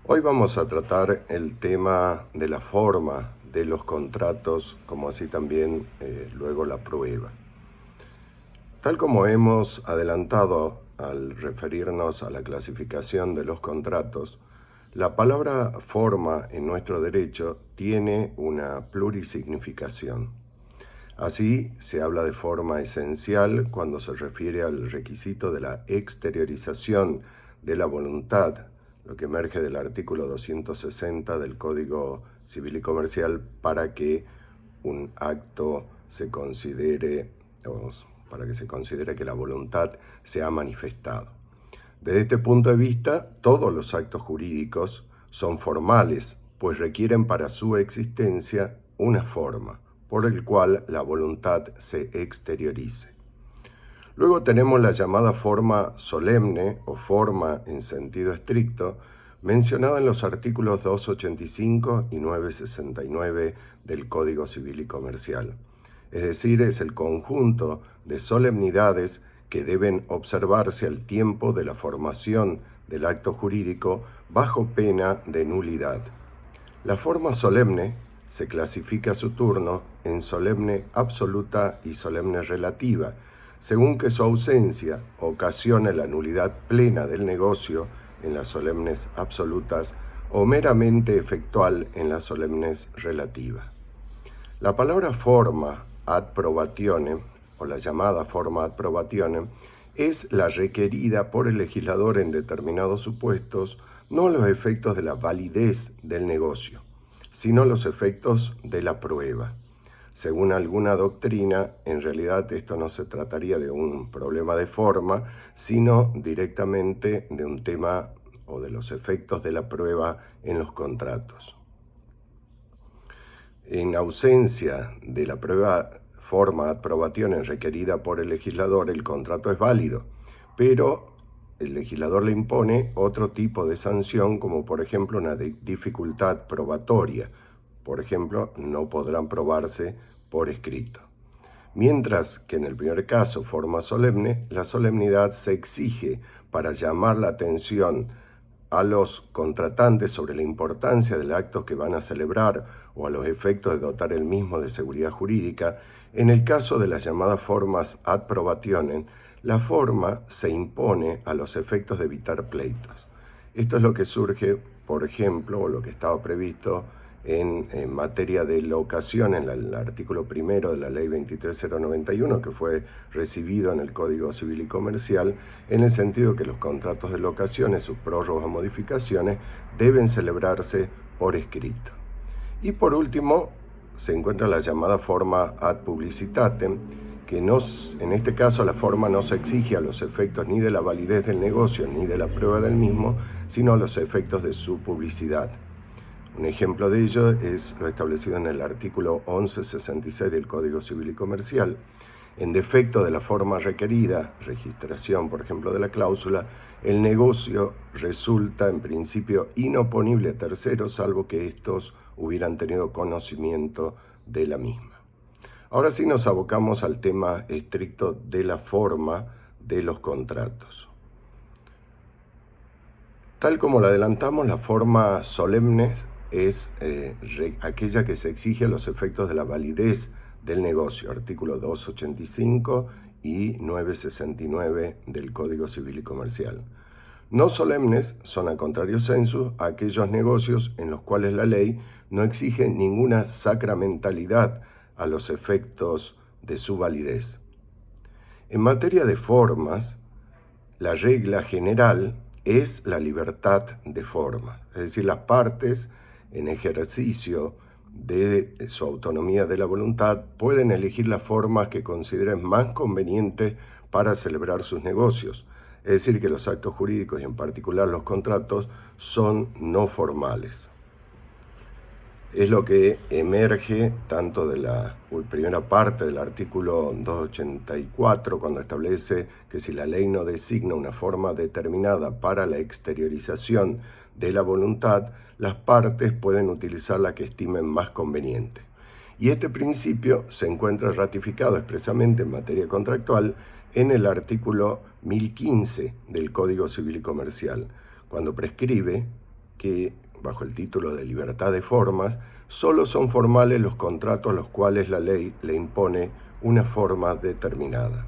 Hoy vamos a tratar el tema de la forma de los contratos, como así también luego la prueba. Tal como hemos adelantado al referirnos a la clasificación de los contratos, la palabra forma en nuestro derecho tiene una plurisignificación. Así, se habla de forma esencial cuando se refiere al requisito de la exteriorización de la voluntad, lo que emerge del artículo 260 del Código Civil y Comercial para que un acto se considere, o para que se considere que la voluntad se ha manifestado. Desde este punto de vista, todos los actos jurídicos son formales, pues requieren para su existencia una forma, por el cual la voluntad se exteriorice. Luego tenemos la llamada forma solemne o forma en sentido estricto, mencionada en los artículos 285 y 969 del Código Civil y Comercial. Es decir, es el conjunto de solemnidades que deben observarse al tiempo de la formación del acto jurídico bajo pena de nulidad. La forma solemne se clasifica a su turno en solemne absoluta y solemne relativa, según que su ausencia ocasione la nulidad plena del negocio en las solemnes absolutas o meramente efectual en las solemnes relativas. La palabra forma ad probationem, o la llamada forma ad probationem, es la requerida por el legislador en determinados supuestos, no los efectos de la validez del negocio, sino los efectos de la prueba. Según alguna doctrina, en realidad esto no se trataría de un problema de forma, sino directamente de un tema o de los efectos de la prueba en los contratos. En ausencia de la prueba forma ad probationem requerida por el legislador, el contrato es válido, pero el legislador le impone otro tipo de sanción, como por ejemplo una dificultad probatoria. Por ejemplo, no podrán probarse por escrito. Mientras que en el primer caso, forma solemne, la solemnidad se exige para llamar la atención a los contratantes sobre la importancia del acto que van a celebrar o a los efectos de dotar el mismo de seguridad jurídica. En el caso de las llamadas formas ad probationem, la forma se impone a los efectos de evitar pleitos. Esto es lo que surge, por ejemplo, o lo que estaba previsto en materia de locación en el artículo primero de la ley 23091, que fue recibido en el Código Civil y Comercial, en el sentido que los contratos de locaciones, sus prórrogas o modificaciones, deben celebrarse por escrito. Y por último, se encuentra la llamada forma ad publicitatem, que en este caso la forma no se exige a los efectos ni de la validez del negocio ni de la prueba del mismo, sino a los efectos de su publicidad. Un ejemplo de ello es lo establecido en el artículo 1166 del Código Civil y Comercial. En defecto de la forma requerida, registración, por ejemplo, de la cláusula, el negocio resulta en principio inoponible a terceros, salvo que estos hubieran tenido conocimiento de la misma. Ahora sí nos abocamos al tema estricto de la forma de los contratos. Tal como lo adelantamos, la forma solemne es aquella que se exige a los efectos de la validez del negocio, artículo 285 y 969 del Código Civil y Comercial. No solemnes son, a contrario sensu, aquellos negocios en los cuales la ley no exige ninguna sacramentalidad a los efectos de su validez. En materia de formas, la regla general es la libertad de forma, es decir, las partes en ejercicio de su autonomía de la voluntad pueden elegir las formas que consideren más convenientes para celebrar sus negocios, es decir, que los actos jurídicos y en particular los contratos son no formales. Es lo que emerge tanto de la primera parte del artículo 284, cuando establece que si la ley no designa una forma determinada para la exteriorización de la voluntad, las partes pueden utilizar la que estimen más conveniente. Y este principio se encuentra ratificado expresamente en materia contractual en el artículo 1015 del Código Civil y Comercial, cuando prescribe que, bajo el título de libertad de formas, solo son formales los contratos a los cuales la ley le impone una forma determinada.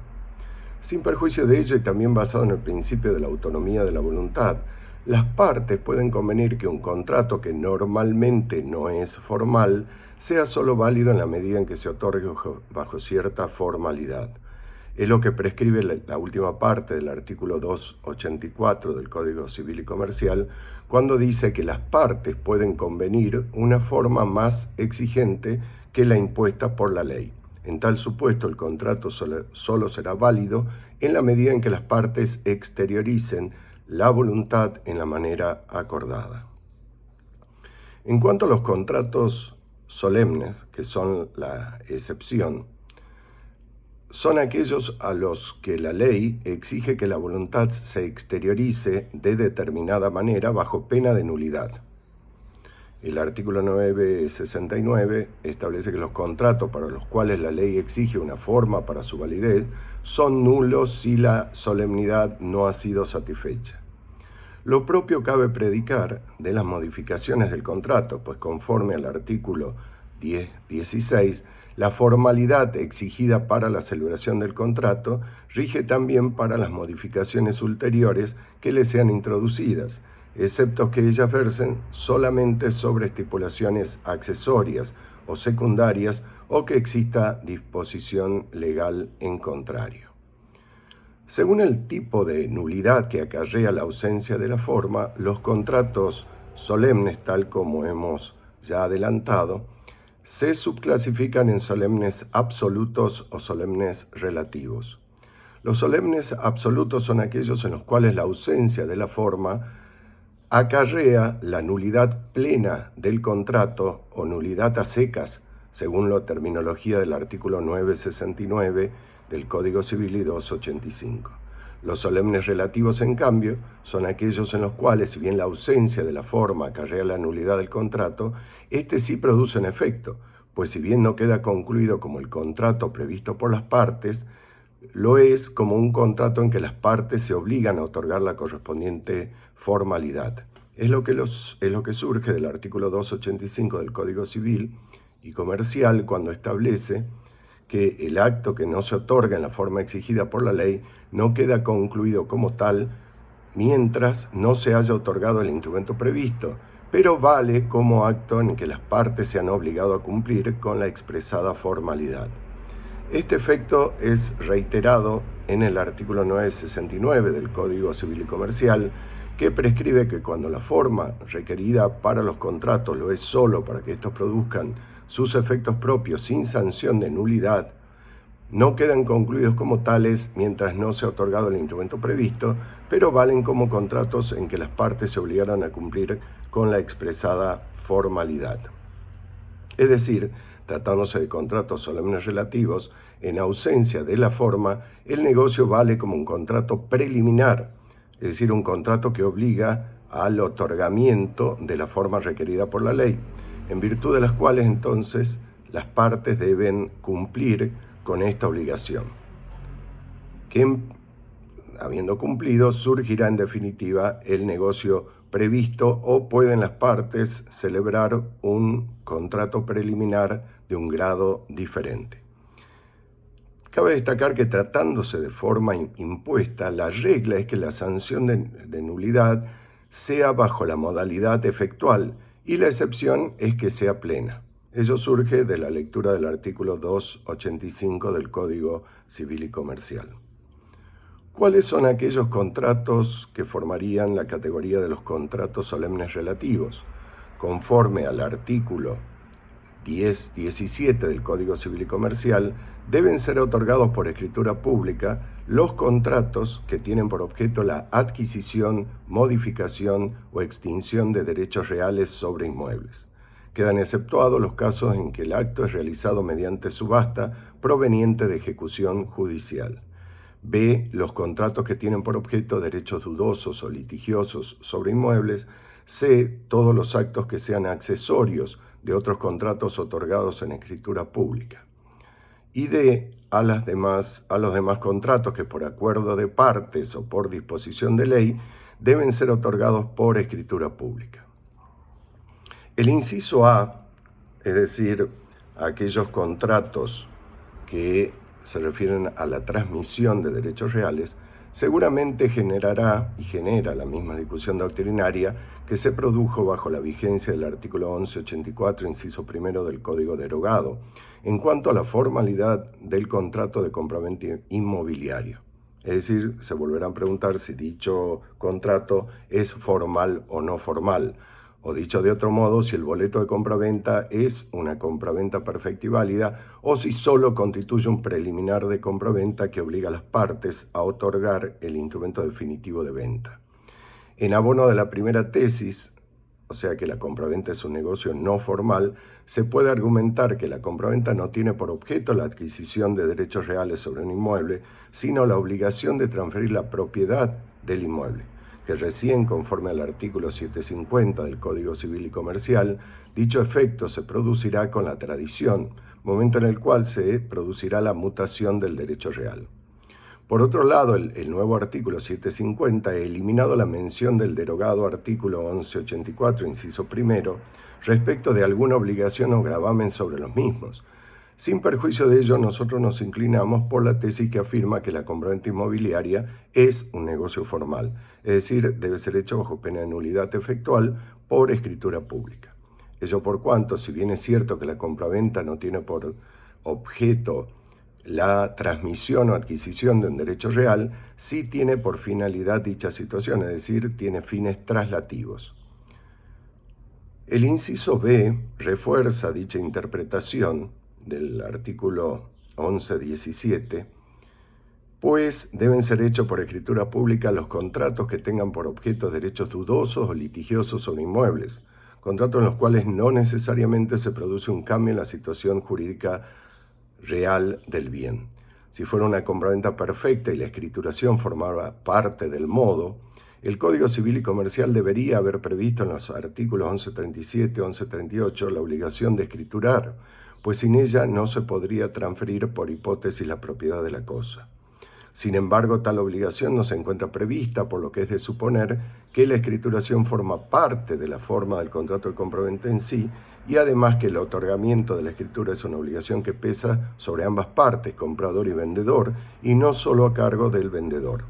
Sin perjuicio de ello, y también basado en el principio de la autonomía de la voluntad, las partes pueden convenir que un contrato que normalmente no es formal sea solo válido en la medida en que se otorgue bajo cierta formalidad. Es lo que prescribe la última parte del artículo 284 del Código Civil y Comercial, cuando dice que las partes pueden convenir una forma más exigente que la impuesta por la ley. En tal supuesto, el contrato solo será válido en la medida en que las partes exterioricen la voluntad en la manera acordada. En cuanto a los contratos solemnes, que son la excepción, son aquellos a los que la ley exige que la voluntad se exteriorice de determinada manera bajo pena de nulidad. El artículo 969 establece que los contratos para los cuales la ley exige una forma para su validez son nulos si la solemnidad no ha sido satisfecha. Lo propio cabe predicar de las modificaciones del contrato, pues conforme al artículo 10.16, la formalidad exigida para la celebración del contrato rige también para las modificaciones ulteriores que le sean introducidas, excepto que ellas versen solamente sobre estipulaciones accesorias o secundarias o que exista disposición legal en contrario. Según el tipo de nulidad que acarrea la ausencia de la forma, los contratos solemnes, tal como hemos ya adelantado, se subclasifican en solemnes absolutos o solemnes relativos. Los solemnes absolutos son aquellos en los cuales la ausencia de la forma acarrea la nulidad plena del contrato o nulidad a secas, según la terminología del artículo 969 del Código Civil y 285. Los solemnes relativos, en cambio, son aquellos en los cuales, si bien la ausencia de la forma acarrea la nulidad del contrato, este sí produce un efecto, pues si bien no queda concluido como el contrato previsto por las partes, lo es como un contrato en que las partes se obligan a otorgar la correspondiente formalidad. Es lo que surge del artículo 285 del Código Civil y Comercial, cuando establece que el acto que no se otorga en la forma exigida por la ley no queda concluido como tal mientras no se haya otorgado el instrumento previsto, pero vale como acto en que las partes se han obligado a cumplir con la expresada formalidad. Este efecto es reiterado en el artículo 969 del Código Civil y Comercial, que prescribe que cuando la forma requerida para los contratos lo es solo para que estos produzcan sus efectos propios sin sanción de nulidad, no quedan concluidos como tales mientras no se ha otorgado el instrumento previsto, pero valen como contratos en que las partes se obligaron a cumplir con la expresada formalidad. Es decir, tratándose de contratos solemnes relativos, en ausencia de la forma, el negocio vale como un contrato preliminar, es decir, un contrato que obliga al otorgamiento de la forma requerida por la ley, en virtud de las cuales entonces las partes deben cumplir con esta obligación, que habiendo cumplido surgirá en definitiva el negocio previsto o pueden las partes celebrar un contrato preliminar de un grado diferente. Cabe destacar que tratándose de forma impuesta, la regla es que la sanción de nulidad sea bajo la modalidad efectual y la excepción es que sea plena. Ello surge de la lectura del artículo 285 del Código Civil y Comercial. ¿Cuáles son aquellos contratos que formarían la categoría de los contratos solemnes relativos? Conforme al artículo 10.17 del Código Civil y Comercial, deben ser otorgados por escritura pública los contratos que tienen por objeto la adquisición, modificación o extinción de derechos reales sobre inmuebles. Quedan exceptuados los casos en que el acto es realizado mediante subasta proveniente de ejecución judicial. B. Los contratos que tienen por objeto derechos dudosos o litigiosos sobre inmuebles. C. Todos los actos que sean accesorios de otros contratos otorgados en escritura pública. Y D. A los demás contratos que por acuerdo de partes o por disposición de ley deben ser otorgados por escritura pública. El inciso A, es decir, aquellos contratos que se refieren a la transmisión de derechos reales, seguramente generará y genera la misma discusión doctrinaria que se produjo bajo la vigencia del artículo 1184, inciso primero del Código derogado, en cuanto a la formalidad del contrato de compraventa inmobiliario. Es decir, se volverán a preguntar si dicho contrato es formal o no formal. O dicho de otro modo, si el boleto de compraventa es una compraventa perfecta y válida o si solo constituye un preliminar de compraventa que obliga a las partes a otorgar el instrumento definitivo de venta. En abono de la primera tesis, o sea que la compraventa es un negocio no formal, se puede argumentar que la compraventa no tiene por objeto la adquisición de derechos reales sobre un inmueble, sino la obligación de transferir la propiedad del inmueble, que recién, conforme al artículo 750 del Código Civil y Comercial, dicho efecto se producirá con la tradición, momento en el cual se producirá la mutación del derecho real. Por otro lado, el nuevo artículo 750 ha eliminado la mención del derogado artículo 1184, inciso primero, respecto de alguna obligación o gravamen sobre los mismos. Sin perjuicio de ello, nosotros nos inclinamos por la tesis que afirma que la compraventa inmobiliaria es un negocio formal, es decir, debe ser hecho bajo pena de nulidad efectual por escritura pública. Ello por cuanto, si bien es cierto que la compraventa no tiene por objeto la transmisión o adquisición de un derecho real, sí tiene por finalidad dicha situación, es decir, tiene fines traslativos. El inciso B refuerza dicha interpretación del artículo 1117, pues deben ser hechos por escritura pública los contratos que tengan por objeto derechos dudosos o litigiosos sobre inmuebles, contratos en los cuales no necesariamente se produce un cambio en la situación jurídica real del bien. Si fuera una compraventa perfecta y la escrituración formaba parte del modo, el Código Civil y Comercial debería haber previsto en los artículos 1137 y 1138 la obligación de escriturar, pues sin ella no se podría transferir por hipótesis la propiedad de la cosa. Sin embargo, tal obligación no se encuentra prevista, por lo que es de suponer que la escrituración forma parte de la forma del contrato de compraventa en sí, y además que el otorgamiento de la escritura es una obligación que pesa sobre ambas partes, comprador y vendedor, y no solo a cargo del vendedor.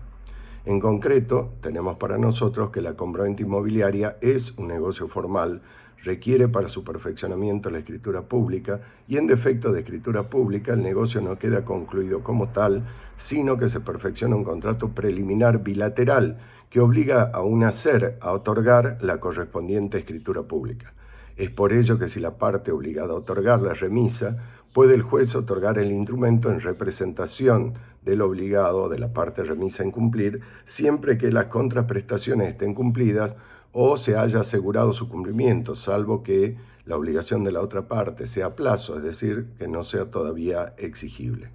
En concreto, tenemos para nosotros que la compraventa inmobiliaria es un negocio formal, requiere para su perfeccionamiento la escritura pública y en defecto de escritura pública el negocio no queda concluido como tal, sino que se perfecciona un contrato preliminar bilateral que obliga a un hacer a otorgar la correspondiente escritura pública. Es por ello que si la parte obligada a otorgar la remisa, puede el juez otorgar el instrumento en representación del obligado de la parte remisa en cumplir, siempre que las contraprestaciones estén cumplidas o se haya asegurado su cumplimiento, salvo que la obligación de la otra parte sea a plazo, es decir, que no sea todavía exigible.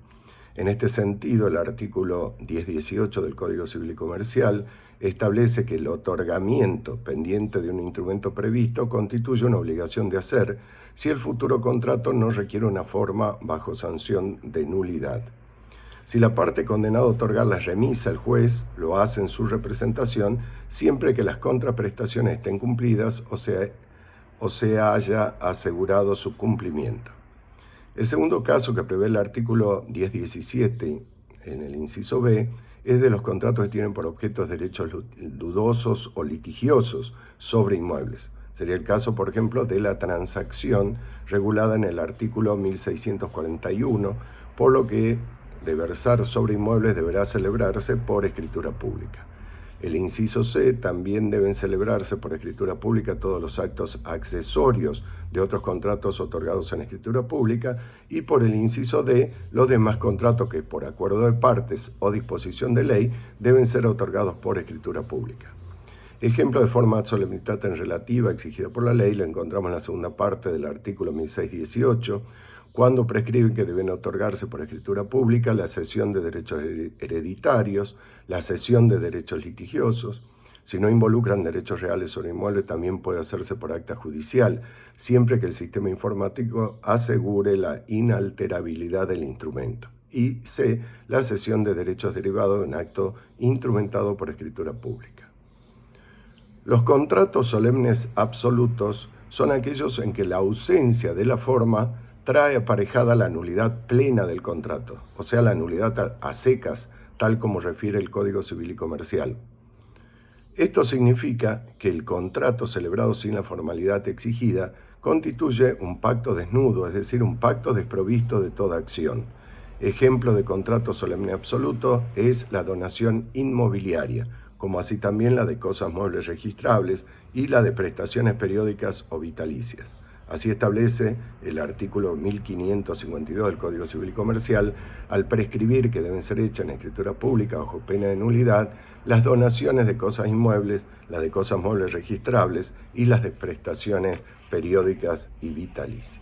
En este sentido, el artículo 1018 del Código Civil y Comercial establece que el otorgamiento pendiente de un instrumento previsto constituye una obligación de hacer si el futuro contrato no requiere una forma bajo sanción de nulidad. Si la parte condenada a otorgar la remisa, el juez lo hace en su representación siempre que las contraprestaciones estén cumplidas o se haya asegurado su cumplimiento. El segundo caso que prevé el artículo 1017 en el inciso B es de los contratos que tienen por objeto derechos dudosos o litigiosos sobre inmuebles. Sería el caso, por ejemplo, de la transacción regulada en el artículo 1641, por lo que de versar sobre inmuebles deberá celebrarse por escritura pública. El inciso C, también deben celebrarse por escritura pública todos los actos accesorios de otros contratos otorgados en escritura pública, y por el inciso D, los demás contratos que por acuerdo de partes o disposición de ley deben ser otorgados por escritura pública. Ejemplo de forma solemnitate relativa exigida por la ley lo encontramos en la segunda parte del artículo 1618, cuando prescriben que deben otorgarse por escritura pública la cesión de derechos hereditarios, la cesión de derechos litigiosos. Si no involucran derechos reales sobre inmueble, también puede hacerse por acta judicial, siempre que el sistema informático asegure la inalterabilidad del instrumento. Y C, la cesión de derechos derivados de un acto instrumentado por escritura pública. Los contratos solemnes absolutos son aquellos en que la ausencia de la forma trae aparejada la nulidad plena del contrato, o sea, la nulidad a secas, tal como refiere el Código Civil y Comercial. Esto significa que el contrato celebrado sin la formalidad exigida constituye un pacto desnudo, es decir, un pacto desprovisto de toda acción. Ejemplo de contrato solemne absoluto es la donación inmobiliaria, como así también la de cosas muebles registrables y la de prestaciones periódicas o vitalicias. Así establece el artículo 1552 del Código Civil y Comercial, al prescribir que deben ser hechas en escritura pública bajo pena de nulidad las donaciones de cosas inmuebles, las de cosas muebles registrables y las de prestaciones periódicas y vitalicias.